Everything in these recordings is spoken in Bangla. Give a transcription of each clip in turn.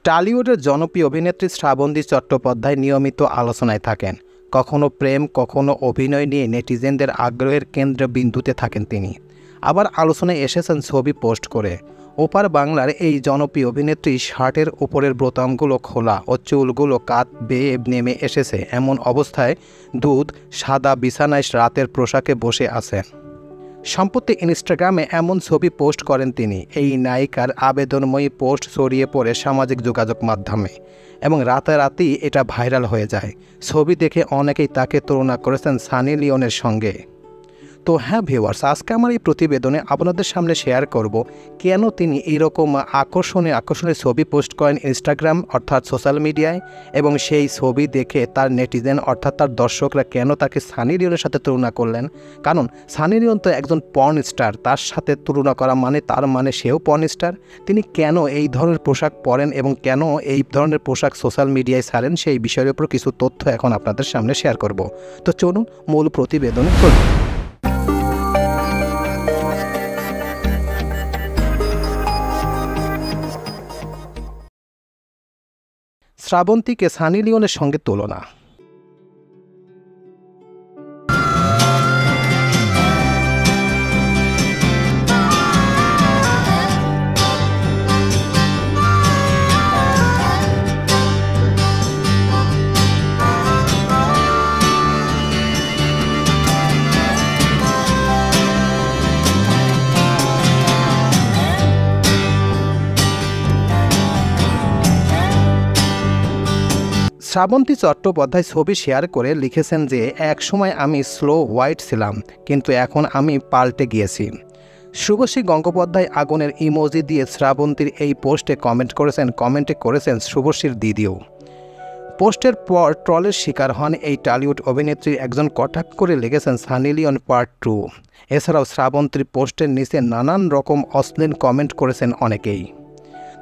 টলিউডের জনপ্রিয় অভিনেত্রী শ্রাবন্তী চট্টোপাধ্যায় নিয়মিত আলোচনায় থাকেন। কখনো প্রেম, কখনো অভিনয় নিয়ে নেটিজেনদের আগ্রহের কেন্দ্রবিন্দুতে থাকেন তিনি। আবার আলোচনায় এসেছেন ছবি পোস্ট করে। ওপার বাংলার এই জনপ্রিয় অভিনেত্রী শার্টের উপরের বোতামগুলো খোলা ও চুলগুলো কাত বেয়ে নেমে এসেছে। এমন অবস্থায় দুধ সাদা বিছানায় রাতের পোশাকে বসে আছেন। সম্প্রতি ইনস্টাগ্রামে এমন ছবি পোস্ট করেন তিনি। এই নায়িকার আবেদনময়ী পোস্ট ছড়িয়ে পড়ে সামাজিক যোগাযোগ মাধ্যমে এবং রাতারাতি এটা ভাইরাল হয়ে যায়। ছবি দেখে অনেকেই তাকে তুলনা করেছেন সানি লিওনের সঙ্গে। তো হ্যাঁ ভিউয়ার্স, আজকে আমার এই প্রতিবেদনে আপনাদের সামনে শেয়ার করব কেন তিনি এইরকম আকর্ষণীয় ছবি পোস্ট করেন ইনস্টাগ্রাম অর্থাৎ সোশ্যাল মিডিয়ায়, এবং সেই ছবি দেখে তার নেটিজেন অর্থাৎ তার দর্শকরা কেন তাকে সানি লিওনের সাথে তুলনা করলেন। কারণ সানি লিওন তো একজন পর্ন স্টার, তার সাথে তুলনা করা মানে তার মানে সেও পর্ন স্টার। তিনি কেন এই ধরনের পোশাক পরেন এবং কেন এই ধরনের পোশাক সোশ্যাল মিডিয়ায় ছাড়েন, সেই বিষয়ের উপর কিছু তথ্য এখন আপনাদের সামনে শেয়ার করব। তো চলুন মূল প্রতিবেদনে চলুন। শ্রাবন্তীকে সানি লিওনের সঙ্গে তুলনা। শ্রাবন্তী চট্টোপাধ্যায় ছবি শেয়ার করে লিখেছেন যে একসময় আমি স্লো হোয়াইট ছিলাম, কিন্তু এখন আমি পাল্টে গিয়েছি। শুভশ্রী গঙ্গোপাধ্যায় আগুনের ইমোজি দিয়ে শ্রাবন্তীর এই পোস্টে কমেন্টে করেছেন শুভশ্রীর দিদিও। পোস্টের পর ট্রলের শিকার হন এই টলিউড অভিনেত্রীর একজন। কটাক্ষ করে লিখেছেন সানি লিওন পার্ট 2। এছাড়াও শ্রাবন্তীর পোস্টের নিচে নানান রকম অশ্লীল কমেন্ট করেছেন অনেকেই।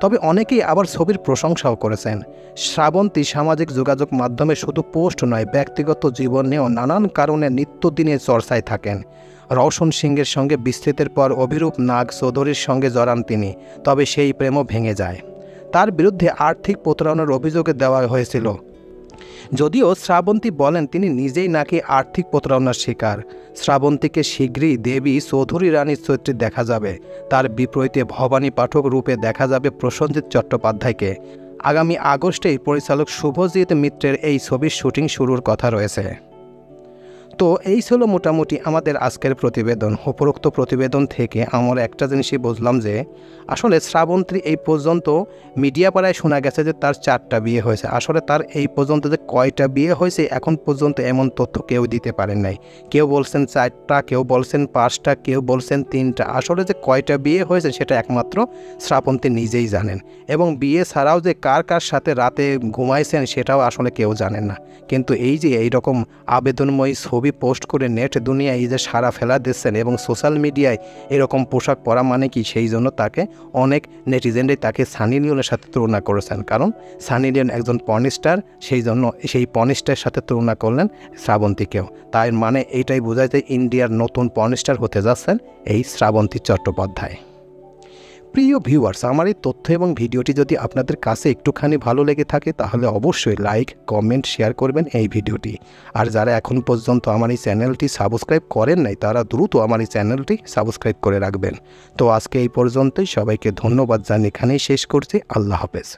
তবে অনেকেই আবার ছবির প্রশংসাও করেছেন। শ্রাবন্তী সামাজিক যোগাযোগ মাধ্যমে শুধু পোস্ট নয়, ব্যক্তিগত জীবন নিয়েও নানান কারণে নিত্যদিনের চর্চায় থাকেন। রওশন সিংয়ের সঙ্গে বিচ্ছেদের পর অভিরূপ নাগ চৌধুরীর সঙ্গে জড়ান তিনি, তবে সেই প্রেমও ভেঙে যায়। তার বিরুদ্ধে আর্থিক প্রতারণার অভিযোগে দেওয়া হয়েছিল, যদিও শ্রাবন্তী বলেন তিনি নিজেই নাকি আর্থিক প্রতারণার শিকার। শ্রাবন্তীকে শীঘ্রই দেবী চৌধুরী রানীর চরিত্রে দেখা যাবে। তার বিপরীতে ভবানী পাঠক রূপে দেখা যাবে প্রসেনজিৎ চট্টোপাধ্যায়কে। আগামী আগস্টেই পরিচালক শুভজিৎ মিত্রের এই ছবির শুটিং শুরুর কথা রয়েছে। তো এই ছিল মোটামুটি আমাদের আজকের প্রতিবেদন। উপরোক্ত প্রতিবেদন থেকে আমরা একটা জিনিসই বুঝলাম যে আসলে শ্রাবন্তী এই পর্যন্ত মিডিয়া পাড়ায় শোনা গেছে যে তার 4টা বিয়ে হয়েছে। আসলে তার এই পর্যন্ত যে কয়টা বিয়ে হয়েছে এখন পর্যন্ত এমন তথ্য কেউ দিতে পারেন নাই। কেউ বলছেন 4টা, কেউ বলছেন 5টা, কেউ বলছেন 3টা। আসলে যে কয়টা বিয়ে হয়েছে সেটা একমাত্র শ্রাবন্তী নিজেই জানেন, এবং বিয়ে ছাড়াও যে কার কার সাথে রাতে ঘুমাইছেন সেটাও আসলে কেউ জানেন না। কিন্তু এই যে এইরকম আবেদনময়ী ছবি পোস্ট করে নেট দুনিয়ায় এই যে সারা ফেলা দিচ্ছেন এবং সোশ্যাল মিডিয়ায় এরকম পোশাক পরা মানে কি, সেই জন্য তাকে অনেক নেটিজেনরাই তাকে সানি লিওনের সাথে তুলনা করেছেন। কারণ সানি লিওন একজন পর্ন স্টার, সেই জন্য সেই পর্ন স্টারের সাথে তুলনা করলেন শ্রাবন্তীকেও। তাই মানে এইটাই বোঝায় যে ইন্ডিয়ার নতুন পর্ন স্টার হতে যাচ্ছেন এই শ্রাবন্তী চট্টোপাধ্যায়। প্রিয় ভিউয়ার্স, আমার এই তথ্য এবং ভিডিওটি যদি আপনাদের কাছে একটুখানি ভালো লেগে থাকে তাহলে অবশ্যই লাইক, কমেন্ট, শেয়ার করবেন এই ভিডিওটি। আর যারা এখন পর্যন্ত আমার এই চ্যানেলটি সাবস্ক্রাইব করেন নাই তারা দ্রুত আমার এই চ্যানেলটি সাবস্ক্রাইব করে রাখবেন। তো আজকে এই পর্যন্তই, সবাইকে ধন্যবাদ জানিয়ে এখানেই শেষ করছি। আল্লাহ হাফেজ।